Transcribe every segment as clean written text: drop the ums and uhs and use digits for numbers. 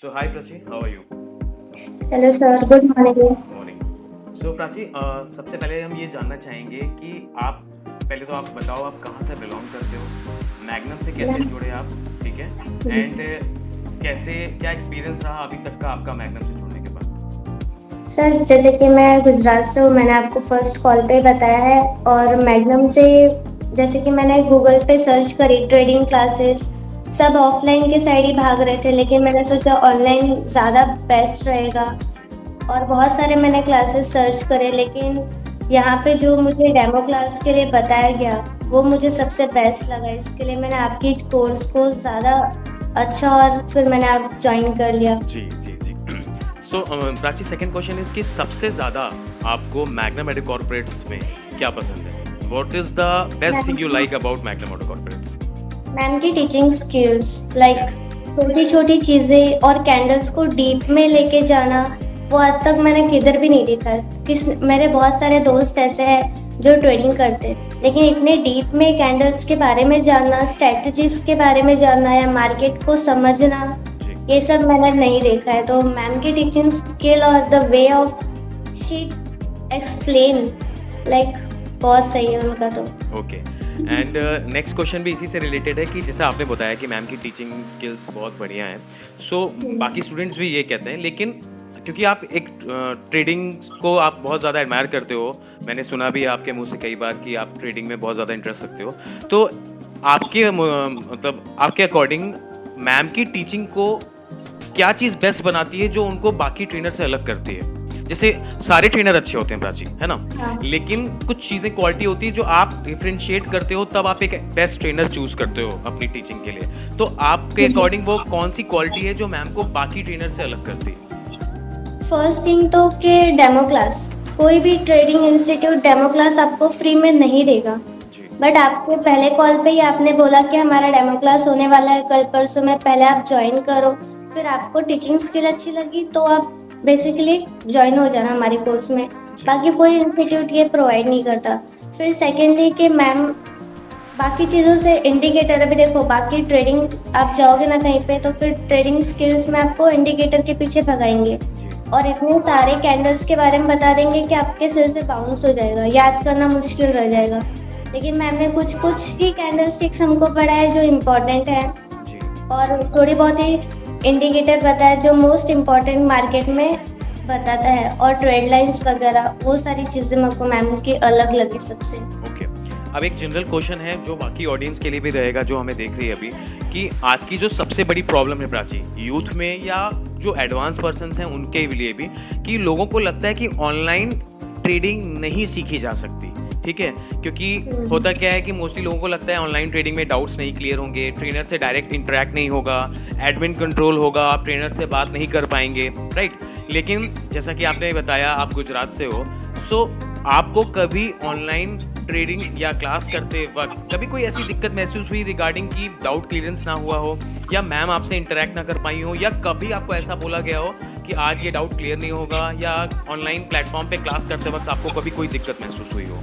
So hi Prachi, how are you? Hello sir, good morning. Morning. So Prachi, सबसे पहले हम ये जानना चाहेंगे कि आप पहले तो आप बताओ आप कहाँ से बिलोंग करते हो, मैग्नम से कैसे मैम, जुड़े आप, ठीक है? एंड कैसे क्या एक्सपीरियंस रहा अभी तक का आपका मैग्नम से जुड़ने के बाद? सर जैसे कि मैं गुजरात से हूँ, मैंने आपको फर्स्ट कॉल पे बताया है। और मैग्नम से जैसे कि मैंने गूगल पे सर्च करी ट्रेडिंग क्लासेस, सब ऑफलाइन के साइड ही भाग रहे थे, लेकिन मैंने सोचा ऑनलाइन ज़्यादा बेस्ट रहेगा। जी। और बहुत सारे मैंने क्लासेस सर्च करे, लेकिन यहाँ पे जो मुझे डेमो क्लास के लिए बताया गया वो मुझे सबसे बेस्ट लगा। इसके लिए मैंने आपकी कोर्स को ज़्यादा अच्छा और फिर मैंने आप ज्वाइन कर लिया। जी जी जी। सो प्राची, सेकंड क्वेश्चन इज कि सबसे ज़्यादा आपको मैग्नम एड कॉर्पोरेट्स में क्या पसंद है? What is the best thing you ma'am like about Magnum Ed Corporates? Ma'am की टीचिंग स्किल्स, लाइक ओके। छोटी छोटी चीजें और कैंडल्स को डीप में लेके जाना, वो आज तक मैंने किधर भी नहीं देखा। मेरे बहुत सारे दोस्त ऐसे हैं जो ट्रेडिंग करते हैं, लेकिन इतने डीप में कैंडल्स के बारे में जानना, स्ट्रेटजीज के बारे में जानना या मार्केट को समझना, जी। ये सब मैंने नहीं देखा है। तो मैम की टीचिंग स्किल और the way of she explain, like बहुत सही है उनका तो। ओके। एंड नेक्स्ट क्वेश्चन भी इसी से रिलेटेड है कि जैसा आपने बताया कि मैम की टीचिंग स्किल्स बहुत बढ़िया हैं। सो बाकी स्टूडेंट्स भी ये कहते हैं, लेकिन क्योंकि आप एक ट्रेडिंग को आप बहुत ज़्यादा एडमायर करते हो, मैंने सुना भी है आपके मुंह से कई बार कि आप ट्रेडिंग में बहुत ज़्यादा इंटरेस्ट रखते हो, तो आपके मतलब आपके अकॉर्डिंग मैम की टीचिंग को क्या चीज़ बेस्ट बनाती है जो उनको बाकी ट्रेनर से अलग करती है? जैसे सारे ट्रेनर अच्छे होते हैं प्राची, है ना? हाँ। लेकिन कुछ चीज़ें क्वालिटी होती है जो आप डिफरेंशिएट करते हो, तब आप एक बेस्ट ट्रेनर चूज करते हो अपनी टीचिंग के लिए। तो आपके अकॉर्डिंग वो कौन सी क्वालिटी है जो मैम को बाकी ट्रेनर से अलग करती है? फर्स्ट थिंग तो कि डेमो क्लास, कोई भी ट्रेडिंग इंस्टीट्यूट डेमो क्लास आपको फ्री में नहीं देगा। जी। बट आपके पहले कॉल पे ही आपने बोला कि हमारा डेमो क्लास होने वाला है कल परसों में, पहले आप ज्वाइन करो। फिर आपको टीचिंग स्किल अच्छी लगी तो आप बेसिकली ज्वाइन हो जाना हमारे कोर्स में। जी। बाकी कोई इंस्टीट्यूट ये प्रोवाइड नहीं करता। फिर सेकेंडली कि मैम बाकी चीज़ों से इंडिकेटर, अभी देखो बाकी ट्रेडिंग आप जाओगे ना कहीं पे, तो फिर ट्रेडिंग स्किल्स में आपको इंडिकेटर के पीछे भगाएंगे जी। और इतने सारे कैंडल्स के बारे में बता देंगे कि आपके सिर से बाउंस हो जाएगा, याद करना मुश्किल रह जाएगा। लेकिन मैम ने कुछ कुछ ही कैंडल स्टिक्स हमको पढ़ाए जो इम्पोर्टेंट है, जी। और थोड़ी बहुत ही इंडिकेटर बताया जो मोस्ट इम्पोर्टेंट मार्केट में बताता है, और ट्रेड लाइंस वगैरह वो सारी चीज़ें मेरे मैम की अलग लगी सबसे। ओके। अब एक जनरल क्वेश्चन है जो बाकी ऑडियंस के लिए भी रहेगा, जो हमें देख रही है अभी, कि आज की जो सबसे बड़ी प्रॉब्लम है प्राची, यूथ में या जो एडवांस पर्सन्स हैं उनके लिए भी, कि लोगों को लगता है कि ऑनलाइन ट्रेडिंग नहीं सीखी जा सकती, ठीक है? क्योंकि होता क्या है कि मोस्टली लोगों को लगता है ऑनलाइन ट्रेडिंग में डाउट्स नहीं क्लियर होंगे, ट्रेनर से डायरेक्ट इंटरेक्ट नहीं होगा, एडमिन कंट्रोल होगा, आप ट्रेनर से बात नहीं कर पाएंगे, राइट? लेकिन जैसा कि आपने बताया आप गुजरात से हो, सो आपको कभी ऑनलाइन ट्रेडिंग या क्लास करते वक्त कभी कोई ऐसी दिक्कत महसूस हुई रिगार्डिंग कि डाउट क्लियरेंस ना हुआ हो, या मैम आपसे इंटरेक्ट ना कर पाई हो, या कभी आपको ऐसा बोला गया हो कि आज ये डाउट क्लियर नहीं होगा, या ऑनलाइन प्लेटफॉर्म पे क्लास करते वक्त आपको कभी कोई दिक्कत महसूस हुई हो?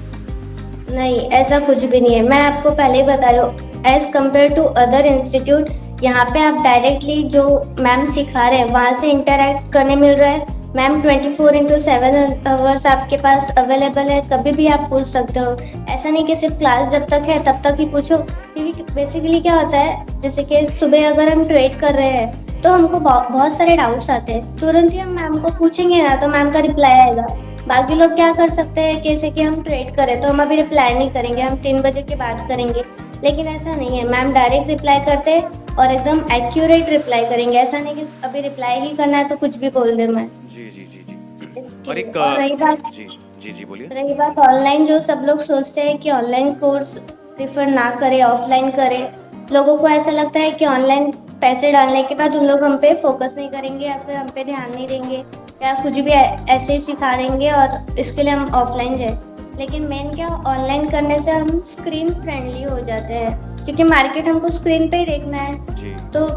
नहीं, ऐसा कुछ भी नहीं है। मैं आपको पहले ही बता रही हूँ, as compare to other institute, यहाँ पे आप डायरेक्टली जो मैम सिखा रहे हैं वहाँ से इंटरेक्ट करने मिल रहा है। मैम 24/7 आवर्स आपके पास अवेलेबल है, कभी भी आप पूछ सकते हो। ऐसा नहीं कि सिर्फ क्लास जब तक है तब तक ही पूछो, क्योंकि बेसिकली क्या होता है, जैसे कि सुबह अगर हम ट्रेड कर रहे हैं तो हमको बहुत सारे डाउट्स आते हैं, तुरंत ही हम मैम को पूछेंगे ना तो मैम का रिप्लाई आएगा। बाकी लोग क्या कर सकते हैं, जैसे कि हम ट्रेड करें तो हम अभी रिप्लाई नहीं करेंगे, हम 3 बजे के बाद करेंगे। लेकिन ऐसा नहीं है, मैम डायरेक्ट रिप्लाई करते हैं और एकदम एक्यूरेट रिप्लाई करेंगे। ऐसा नहीं कि अभी रिप्लाई ही करना है तो कुछ भी बोल दे मैं। जी जी जी जी। इसके और लिए एक और जी जी जी बोलिए। रही बात ऑनलाइन, जो सब लोग सोचते हैं कि ऑनलाइन कोर्स प्रिफर ना करें, ऑफलाइन करें। लोगों को ऐसा लगता है कि ऑनलाइन पैसे डालने के बाद उन लोग हम पे फोकस नहीं करेंगे या फिर हम पे ध्यान नहीं देंगे, या कुछ भी ऐसे ही सिखा देंगे और इसके लिए हम ऑफलाइन जाए। लेकिन मेन क्या, ऑनलाइन करने से हम स्क्रीन फ्रेंडली हो जाते हैं, क्योंकि मार्केट हमको स्क्रीन पे ही देखना है। जी। तो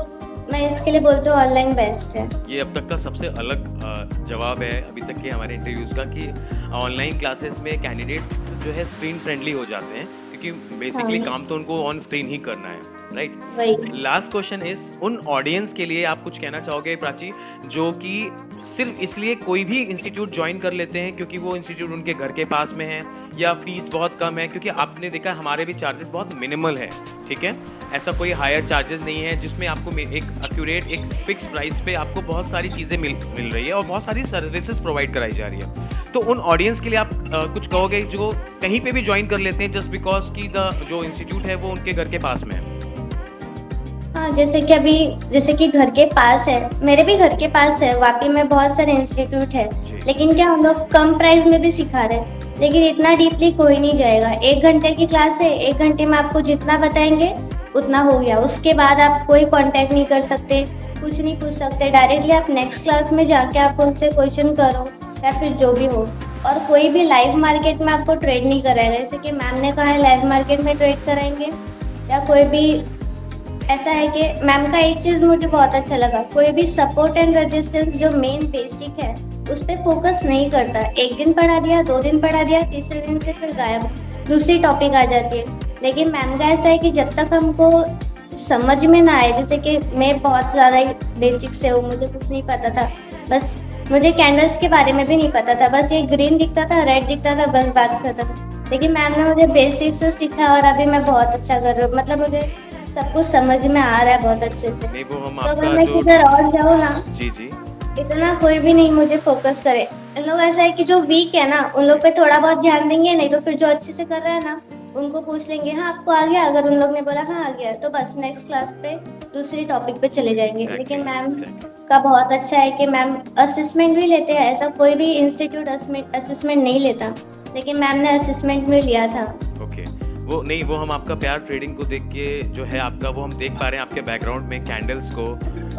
मैं इसके लिए बोलती हूँ ऑनलाइन बेस्ट है। ये अब तक का सबसे अलग जवाब है अभी तक के हमारे इंटरव्यूज़ का, कि ऑनलाइन क्लासेस में कैंडिडेट्स जो है स्क्रीन फ्रेंडली हो जाते हैं, क्योंकि बेसिकली हाँ काम तो उनको ऑन स्क्रीन ही करना है, राइट? वही। लास्ट क्वेश्चन इज उन ऑडियंस के लिए आप कुछ कहना चाहोगे प्राची, जो कि सिर्फ इसलिए कोई भी इंस्टीट्यूट ज्वाइन कर लेते हैं क्योंकि वो इंस्टीट्यूट उनके घर के पास में है या फीस बहुत कम है? क्योंकि आपने देखा हमारे भी चार्जेस बहुत मिनिमल है, ठीक है, ऐसा कोई हायर चार्जेस नहीं है जिसमें आपको एक एक्यूरेट एक फिक्स प्राइस पे आपको बहुत सारी चीज़ें मिल रही है और बहुत सारी सर्विसेज प्रोवाइड कराई जा रही है। तो उन ऑडियंस के लिए आप कुछ कहोगे जो कहीं पे भी ज्वाइन कर लेते हैं जस्ट बिकॉज की जो इंस्टीट्यूट है वो उनके घर के पास में है? हाँ जैसे कि घर के पास है, मेरे भी घर के पास है, वापी में बहुत सारे इंस्टीट्यूट है, जी। लेकिन क्या हम लोग कम प्राइस में भी सिखा रहे हैं, लेकिन इतना डीपली कोई नहीं जाएगा। 1 घंटे की क्लास है, 1 घंटे में आपको जितना बताएंगे उतना हो गया। उसके बाद आप कोई कांटेक्ट नहीं कर सकते, कुछ नहीं पूछ सकते, डायरेक्टली आप नेक्स्ट क्लास में जाके आप उनसे क्वेश्चन करो या फिर जो भी हो। और कोई भी लाइव मार्केट में आपको ट्रेड नहीं कराएगा, जैसे कि मैम ने कहा है लाइव मार्केट में ट्रेड कराएंगे, या कोई भी ऐसा है कि मैम का एक चीज़ मुझे बहुत अच्छा लगा, कोई भी सपोर्ट एंड रेजिस्टेंस जो मेन बेसिक है उस पर फोकस नहीं करता। 1 दिन पढ़ा दिया, 2 दिन पढ़ा दिया, तीसरे दिन से फिर गायब, दूसरी टॉपिक आ जाती है। लेकिन मैम का ऐसा है कि जब तक हमको समझ में ना आए, जैसे कि मैं बहुत ज़्यादा ही बेसिक से हूँ, मुझे कुछ नहीं पता था, बस मुझे कैंडल्स के बारे में भी नहीं पता था, बस ये ग्रीन दिखता था, रेड दिखता था, बस बात खत्म। लेकिन मैम ने मुझे बेसिक से सीखा और अभी मैं बहुत अच्छा कर रही हूँ, मतलब मुझे सब कुछ समझ में आ रहा है बहुत अच्छे से। नहीं वो हम तो अगर आपका मैं जो किधर और जाऊँ ना, जी जी इतना कोई भी नहीं मुझे फोकस करे। इन लोग ऐसा है कि जो वीक है ना उन लोग पे थोड़ा बहुत ध्यान देंगे, नहीं तो फिर जो अच्छे से कर रहा है ना उनको पूछ लेंगे हाँ आपको आ गया, अगर उन लोग ने बोला हाँ आ गया तो बस नेक्स्ट क्लास पे दूसरी टॉपिक पे चले जाएंगे। लेकिन मैम का बहुत अच्छा है कि मैम असेसमेंट भी लेते हैं, ऐसा कोई भी इंस्टीट्यूट असेसमेंट नहीं लेता, लेकिन मैम ने असेसमेंट में लिया था। ओके वो नहीं वो हम आपका प्यार ट्रेडिंग को देख के जो है आपका वो हम देख पा रहे हैं आपके बैकग्राउंड में कैंडल्स को,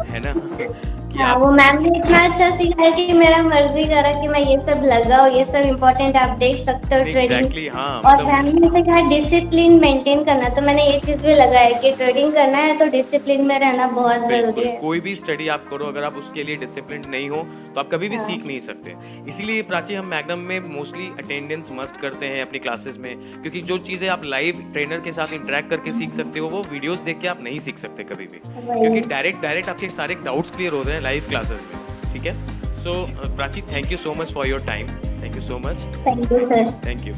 है ना कि हाँ आप वो मैम ने इतना अच्छा सिखाया कि मेरा मर्जी करा कि मैं ये सब लगाऊं, ये सब इम्पोर्टेंट आप देख सकते हो ट्रेडिंग। एग्जैक्टली हाँ और मैम ने से कहा डिसिप्लिन मेंटेन करना, तो मैंने ये चीज भी लगाया कि ट्रेडिंग करना है तो डिसिप्लिन में रहना बहुत जरूरी बिल्कुल है। कोई भी स्टडी आप करो अगर आप उसके लिए डिसिप्लिन नहीं हो तो आप कभी भी हाँ। सीख नहीं सकते। इसीलिए प्राची हम मैग्नम में मोस्टली अटेंडेंस मस्ट करते हैं अपनी क्लासेस में, क्योंकि जो चीज़ें आप लाइव ट्रेनर के साथ इंटरेक्ट करके सीख सकते हो वो वीडियोस देख के आप नहीं सीख सकते कभी भी, क्योंकि डायरेक्ट आपके सारे डाउट्स क्लियर हो रहे हैं लाइव क्लासेस में, ठीक है? So Prachi thank you so much for your time, thank you so much, thank you sir. Thank you.